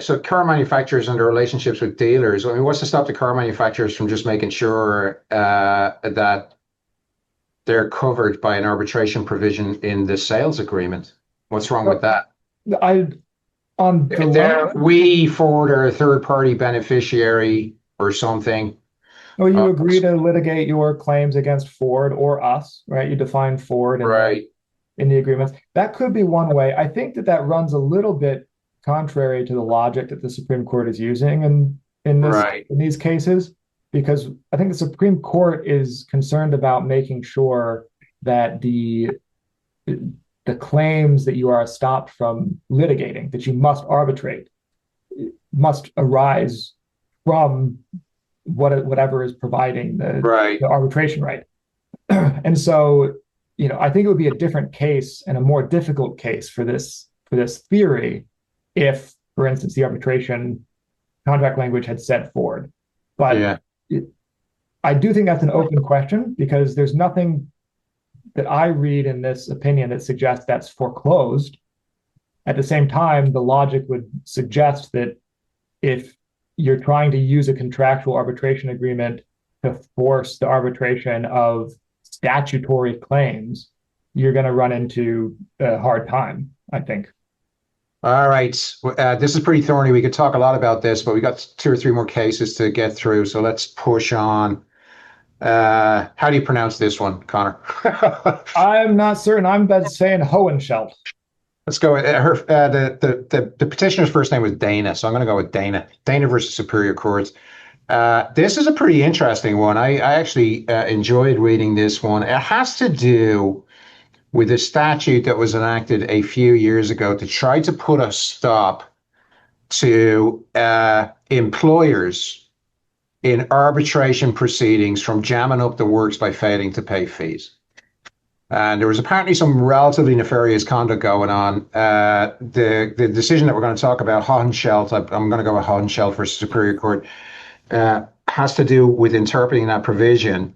So car manufacturers and their relationships with dealers. I mean, what's to stop the car manufacturers from just making sure that they're covered by an arbitration provision in the sales agreement? What's wrong with that? We Ford are a third-party beneficiary or something. Well, you agree to litigate your claims against Ford or us, right? You define Ford in the agreements. That could be one way. I think that runs a little bit contrary to the logic that the Supreme Court is using in these cases, because I think the Supreme Court is concerned about making sure that the claims that you are stopped from litigating, that you must arbitrate, must arise from whatever is providing the arbitration right. And so, I think it would be a different case and a more difficult case for this theory if, for instance, the arbitration contract language had said Ford. But I do think that's an open question, because there's nothing that I read in this opinion that suggests that's foreclosed. At the same time, the logic would suggest that if you're trying to use a contractual arbitration agreement to force the arbitration of statutory claims, you're going to run into a hard time, I think. All right. This is pretty thorny. We could talk a lot about this, but we got 2 or 3 more cases to get through. So let's push on. How do you pronounce this one, Conor? I'm not certain. I'm saying Hohenschelt. Let's go. The petitioner's first name was Dana, so I'm going to go with Dana. Dana versus Superior Court. This is a pretty interesting one. I actually enjoyed reading this one. It has to do with a statute that was enacted a few years ago to try to put a stop to employers in arbitration proceedings from jamming up the works by failing to pay fees. And there was apparently some relatively nefarious conduct going on. The decision that we're going to talk about, Hohenscheld, I'm going to go with Hohenscheld versus Superior Court, has to do with interpreting that provision.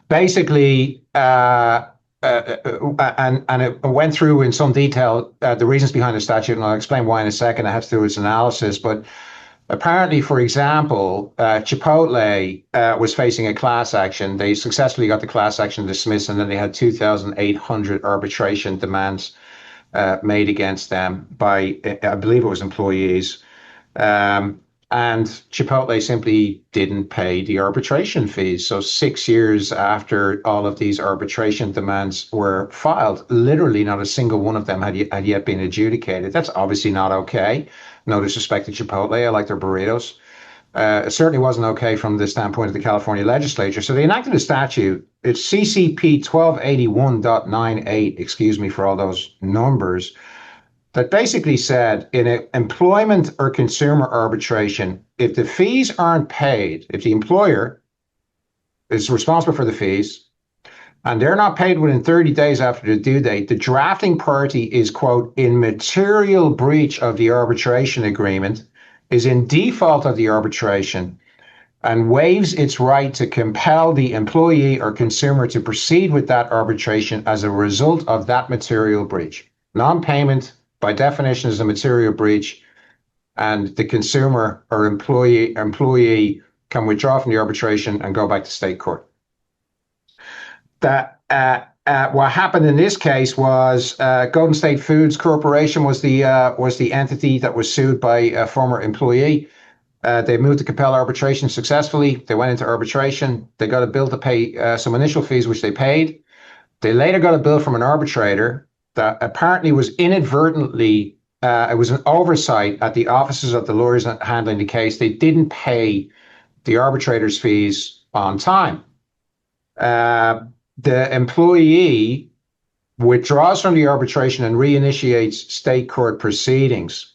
Basically, and it went through in some detail the reasons behind the statute, and I'll explain why in a second. It has to do with its analysis, but apparently, for example, Chipotle was facing a class action. They successfully got the class action dismissed, and then they had 2,800 arbitration demands made against them by, I believe it was employees. And Chipotle simply didn't pay the arbitration fees. So 6 years after all of these arbitration demands were filed, literally not a single one of them had yet been adjudicated. That's obviously not okay. No disrespect to Chipotle. I like their burritos. It certainly wasn't okay from the standpoint of the California legislature. So they enacted a statute. It's CCP 1281.98, excuse me for all those numbers, that basically said in an employment or consumer arbitration, if the fees aren't paid, if the employer is responsible for the fees and they're not paid within 30 days after the due date, the drafting party is, quote, in material breach of the arbitration agreement, is in default of the arbitration, and waives its right to compel the employee or consumer to proceed with that arbitration as a result of that material breach. Non-payment, by definition, is a material breach, and the consumer or employee can withdraw from the arbitration and go back to state court. That what happened in this case was Golden State Foods Corporation was the entity that was sued by a former employee. They moved to compel arbitration successfully. They went into arbitration. They got a bill to pay some initial fees, which they paid. They later got a bill from an arbitrator that apparently was inadvertently, it was an oversight at the offices of the lawyers handling the case. They didn't pay the arbitrator's fees on time. The employee withdraws from the arbitration and reinitiates state court proceedings.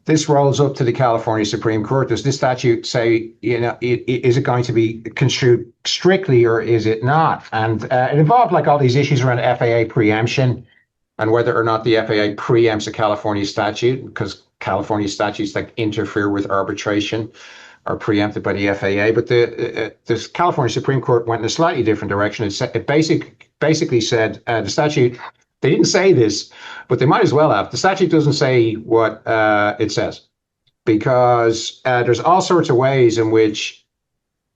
This rolls up to the California Supreme Court. Does this statute say, is it going to be construed strictly or is it not? And it involved like all these issues around FAA preemption and whether or not the FAA preempts a California statute, because California statutes that interfere with arbitration are preempted by the FAA. But the California Supreme Court went in a slightly different direction. It basically said the statute, they didn't say this, but they might as well have. The statute doesn't say what it says, because there's all sorts of ways in which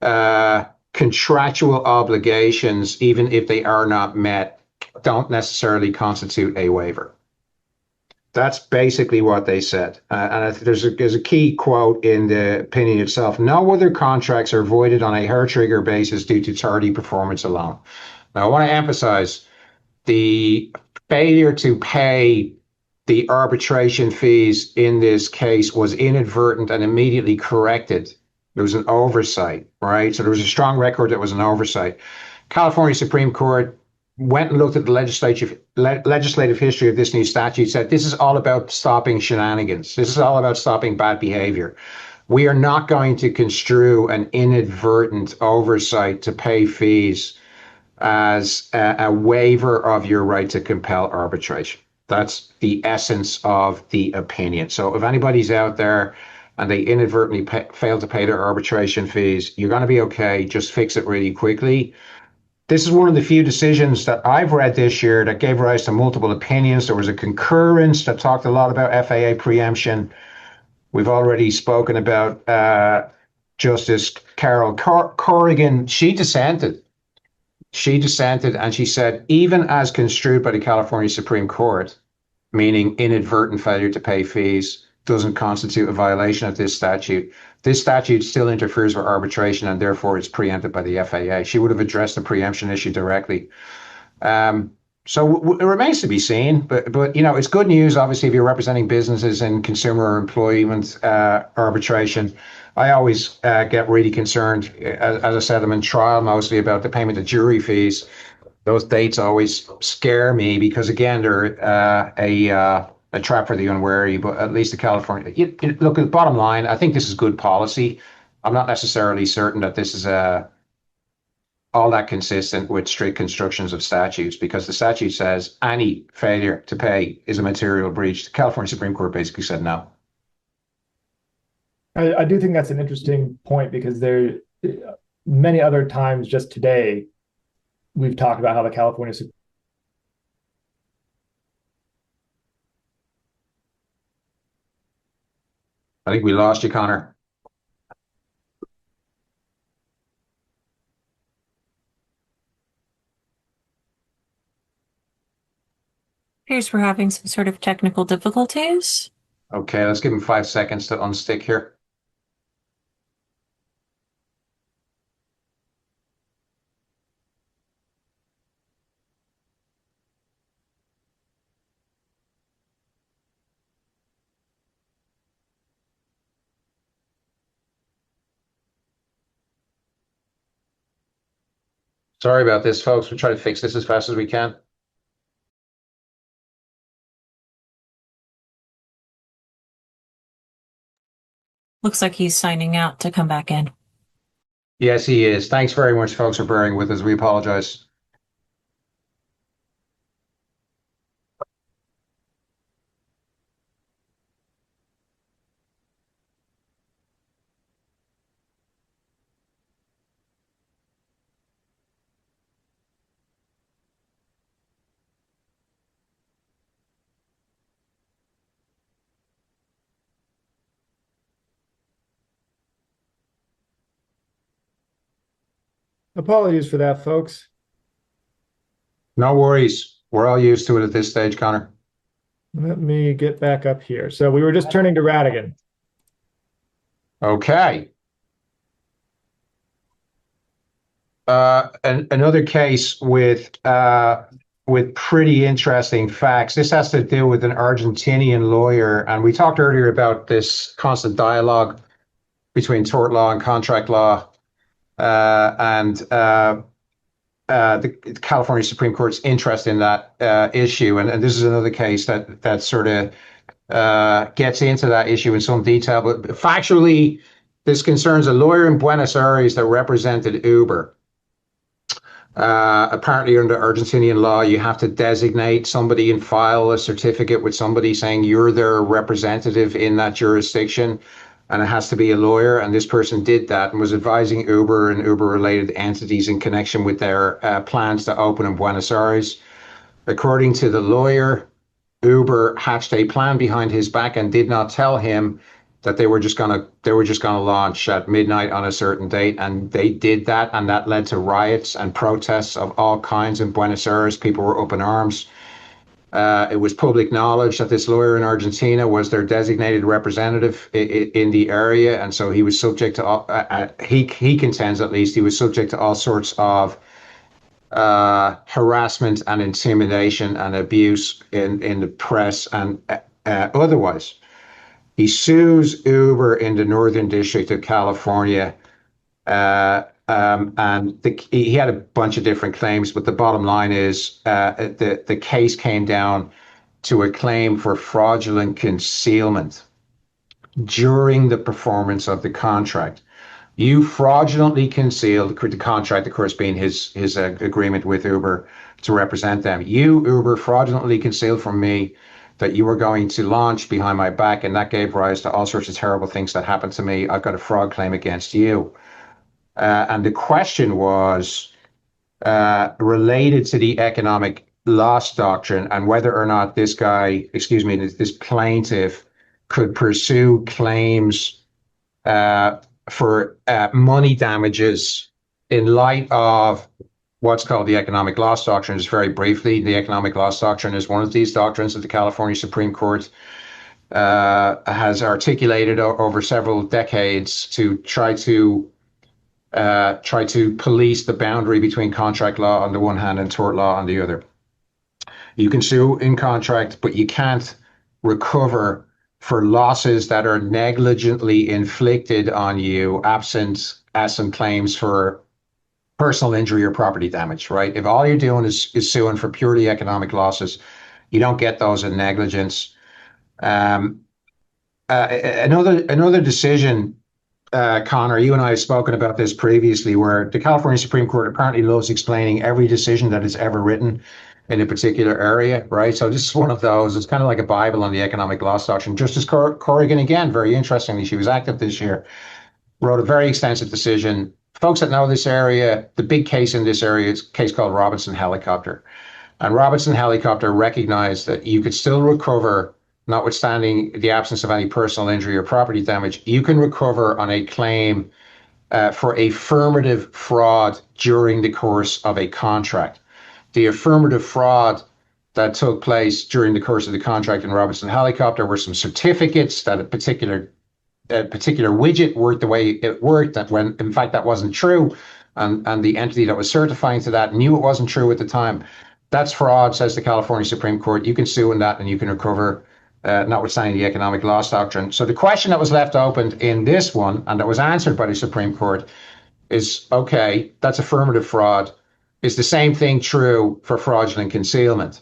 contractual obligations, even if they are not met, don't necessarily constitute a waiver. That's basically what they said. And there's a key quote in the opinion itself. No other contracts are voided on a hair trigger basis due to tardy performance alone. Now, I want to emphasize the failure to pay the arbitration fees in this case was inadvertent and immediately corrected. There was an oversight, right? So there was a strong record that was an oversight. California Supreme Court went and looked at the legislative history of this new statute, said this is all about stopping shenanigans. This is all about stopping bad behavior. We are not going to construe an inadvertent oversight to pay fees as a waiver of your right to compel arbitration. That's the essence of the opinion. So if anybody's out there and they inadvertently fail to pay their arbitration fees, you're going to be okay. Just fix it really quickly. This is one of the few decisions that I've read this year that gave rise to multiple opinions. There was a concurrence that talked a lot about FAA preemption. We've already spoken about Justice Carol Corrigan. She dissented. And she said, even as construed by the California Supreme Court, meaning inadvertent failure to pay fees, doesn't constitute a violation of this statute. This statute still interferes with arbitration and therefore it's preempted by the FAA. She would have addressed the preemption issue directly. So it remains to be seen, but you know, it's good news, obviously, if you're representing businesses in consumer or employment arbitration. I always get really concerned, as I said, I'm in trial mostly about the payment of jury fees. Those dates always scare me because, again, they're a trap for the unwary, but at least the California, look, at the bottom line, I think this is good policy. I'm not necessarily certain that this is all that consistent with strict constructions of statutes, because the statute says any failure to pay is a material breach. The California Supreme Court basically said no. I do think that's an interesting point because there many other times just today we've talked about how the California I think we lost you, Conor. Appears we're having some sort of technical difficulties. Okay, let's give him 5 seconds to unstick here. Sorry about this, folks. We'll try to fix this as fast as we can. Looks like he's signing out to come back in. Yes, he is. Thanks very much, folks, for bearing with us. We apologize. Apologies for that, folks. No worries. We're all used to it at this stage, Conor. Let me get back up here. So we were just turning to Radigan. Okay. Another case with pretty interesting facts. This has to do with an Argentinian lawyer, and we talked earlier about this constant dialogue between tort law and contract law, and the California Supreme Court's interest in that issue. And this is another case that sort of gets into that issue in some detail. But factually, this concerns a lawyer in Buenos Aires that represented Uber. Apparently, under Argentinian law, you have to designate somebody and file a certificate with somebody saying you're their representative in that jurisdiction, and it has to be a lawyer. And this person did that and was advising Uber and Uber-related entities in connection with their plans to open in Buenos Aires. According to the lawyer, Uber hatched a plan behind his back and did not tell him that they were just gonna launch at midnight on a certain date, and they did that, and that led to riots and protests of all kinds in Buenos Aires. People were up in arms. It was public knowledge that this lawyer in Argentina was their designated representative in the area, and so he was subject to he contends, at least, he was subject to all sorts of harassment and intimidation and abuse in the press and otherwise. He sues Uber in the Northern District of California, and he had a bunch of different claims, but the bottom line is the case came down to a claim for fraudulent concealment during the performance of the contract. You fraudulently concealed the contract, of course, being his agreement with Uber to represent them. You, Uber, fraudulently concealed from me that you were going to launch behind my back, and that gave rise to all sorts of terrible things that happened to me. I've got a fraud claim against you. And the question was related to the economic loss doctrine and whether or not this plaintiff could pursue claims for money damages in light of what's called the economic loss doctrine. Just very briefly, the economic loss doctrine is one of these doctrines that the California Supreme Court has articulated over several decades to try to police the boundary between contract law on the one hand and tort law on the other. You can sue in contract, but you can't recover for losses that are negligently inflicted on you, absent claims for personal injury or property damage, right? If all you're doing is suing for purely economic losses, you don't get those in negligence. Another decision Conor, you and I have spoken about this previously, where the California Supreme Court apparently loves explaining every decision that it's ever written in a particular area, right? So this is one of those. It's kind of like a Bible on the economic loss doctrine. Justice Corrigan, again, very interestingly, she was active this year, wrote a very extensive decision. Folks that know this area, the big case in this area is a case called Robinson Helicopter. And Robinson Helicopter recognized that you could still recover, notwithstanding the absence of any personal injury or property damage. You can recover on a claim for affirmative fraud during the course of a contract. The affirmative fraud that took place during the course of the contract in Robinson Helicopter were some certificates that a particular widget worked the way it worked, that when in fact that wasn't true, and the entity that was certifying to that knew it wasn't true at the time. That's fraud, says the California Supreme Court. You can sue in that and you can recover, notwithstanding the economic loss doctrine. So the question that was left open in this one, and that was answered by the Supreme Court, is, okay, that's affirmative fraud. Is the same thing true for fraudulent concealment?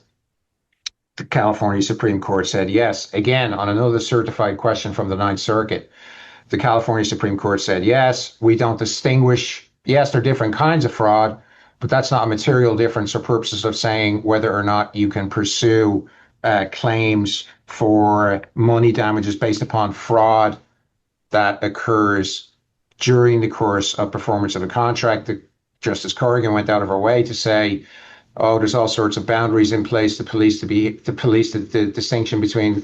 The California Supreme Court said yes. Again, on another certified question from the Ninth Circuit, the California Supreme Court said yes, we don't distinguish. Yes, there are different kinds of fraud, but that's not a material difference for purposes of saying whether or not you can pursue claims for money damages based upon fraud that occurs during the course of performance of a contract. Justice Corrigan went out of her way to say, oh, there's all sorts of boundaries in place to police the distinction between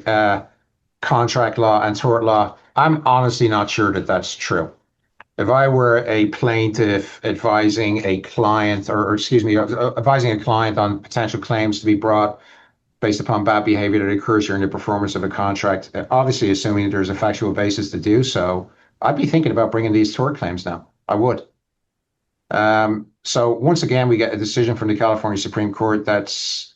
contract law and tort law. I'm honestly not sure that that's true. If I were a plaintiff advising a client, advising a client on potential claims to be brought based upon bad behavior that occurs during the performance of a contract, obviously assuming there's a factual basis to do so, I'd be thinking about bringing these tort claims now. I would. So once again, we get a decision from the California Supreme Court that's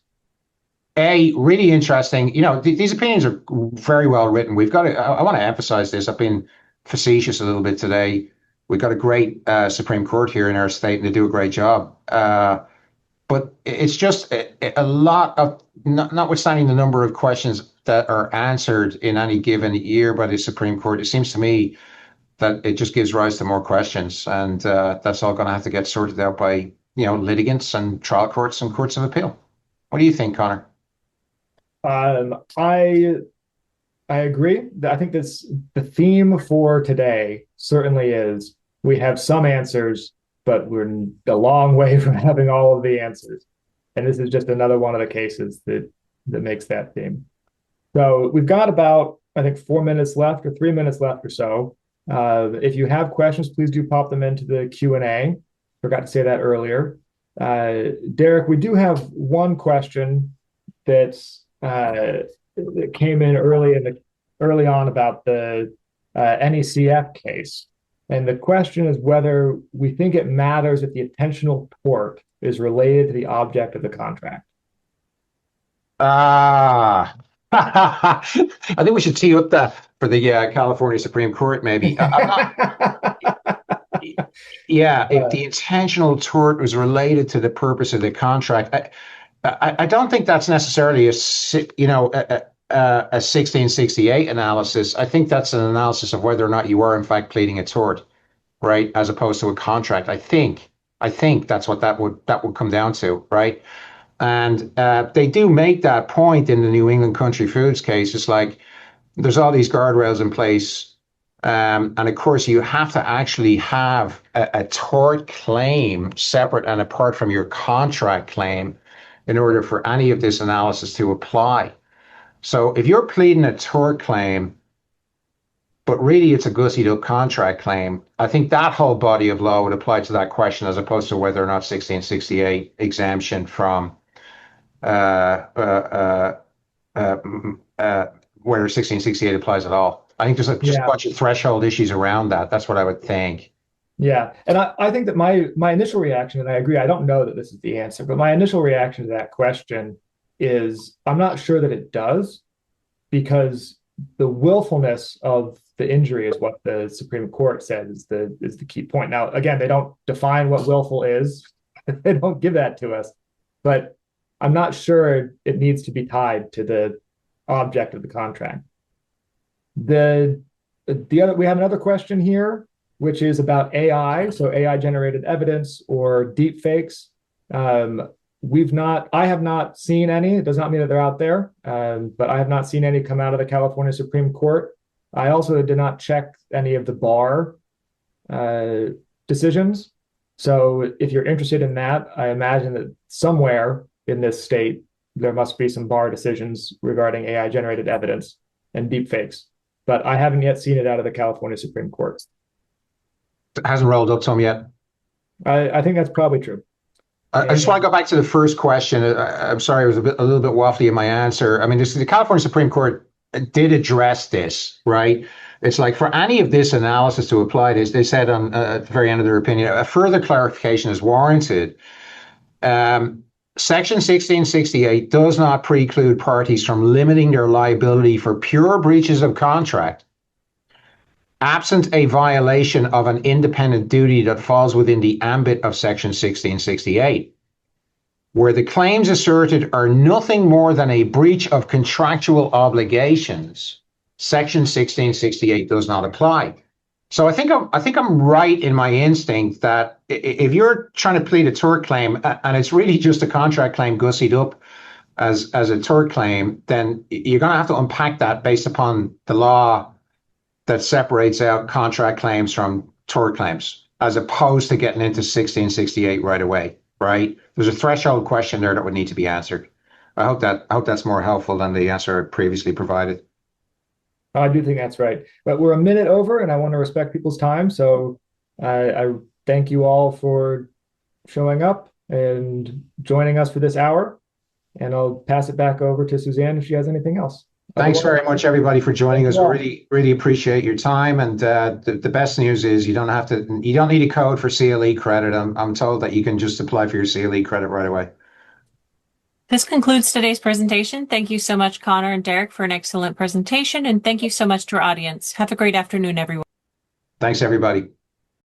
really interesting. You know, these opinions are very well written. We've got to, I want to emphasize this. I've been facetious a little bit today. We've got a great Supreme Court here in our state, and they do a great job. But it's just a lot of, notwithstanding the number of questions that are answered in any given year by the Supreme Court, it seems to me that it just gives rise to more questions. And that's all going to have to get sorted out by, litigants and trial courts and courts of appeal. What do you think, Conor? I agree. I think the theme for today certainly is we have some answers, but we're a long way from having all of the answers. And this is just another one of the cases that makes that theme. So we've got about, I think, 4 minutes left or 3 minutes left or so. If you have questions, please do pop them into the Q&A. Forgot to say that earlier. Derek, we do have one question that came in early on about the NECF case. And the question is whether we think it matters if the intentional tort is related to the object of the contract. I think we should tee up that for the California Supreme Court, maybe. If the intentional tort was related to the purpose of the contract, I don't think that's necessarily a 1668 analysis. I think that's an analysis of whether or not you are in fact pleading a tort, right, as opposed to a contract. I think that's what that would come down to, right? And they do make that point in the New England Country Foods case. It's like there's all these guardrails in place. And of course, you have to actually have a tort claim separate and apart from your contract claim in order for any of this analysis to apply. So if you're pleading a tort claim, but really it's a gussied up contract claim, I think that whole body of law would apply to that question as opposed to whether or not 1668 exemption from whether 1668 applies at all. I think there's just a bunch of threshold issues around that. That's what I would think. Yeah. And I think that my initial reaction, and I agree, I don't know that this is the answer, but my initial reaction to that question is I'm not sure that it does, because the willfulness of the injury is what the Supreme Court said is the key point. Now, again, they don't define what willful is. They don't give that to us, but I'm not sure it needs to be tied to the object of the contract. We have another question here which is about AI, so AI generated evidence or deep fakes. I have not seen any. It does not mean that they're out there, but I have not seen any come out of the California Supreme Court. I also did not check any of the bar decisions. So if you're interested in that, I imagine that somewhere in this state, there must be some bar decisions regarding AI generated evidence and deepfakes. But I haven't yet seen it out of the California Supreme Court. It hasn't rolled up to them yet. I think that's probably true. I just want to go back to the first question. I'm sorry, I was a little bit waffly in my answer. I mean, the California Supreme Court did address this, right? It's like for any of this analysis to apply this, they said at the very end of their opinion, a further clarification is warranted. Section 1668 does not preclude parties from limiting their liability for pure breaches of contract, absent a violation of an independent duty that falls within the ambit of Section 1668, where the claims asserted are nothing more than a breach of contractual obligations. Section 1668 does not apply. So I think I'm right in my instinct that if you're trying to plead a tort claim and it's really just a contract claim gussied up as a tort claim, then you're going to have to unpack that based upon the law that separates out contract claims from tort claims, as opposed to getting into 1668 right away, right? There's a threshold question there that would need to be answered. I hope that's more helpful than the answer I previously provided. I do think that's right. But we're a minute over, and I want to respect people's time. So I thank you all for showing up and joining us for this hour. And I'll pass it back over to Suzanne if she has anything else. Thanks very much, everybody, for joining us. Really, really appreciate your time. And the best news is you don't need a code for CLE credit. I'm told that you can just apply for your CLE credit right away. This concludes today's presentation. Thank you so much, Conor and Derek, for an excellent presentation. And thank you so much to our audience. Have a great afternoon, everyone. Thanks, everybody.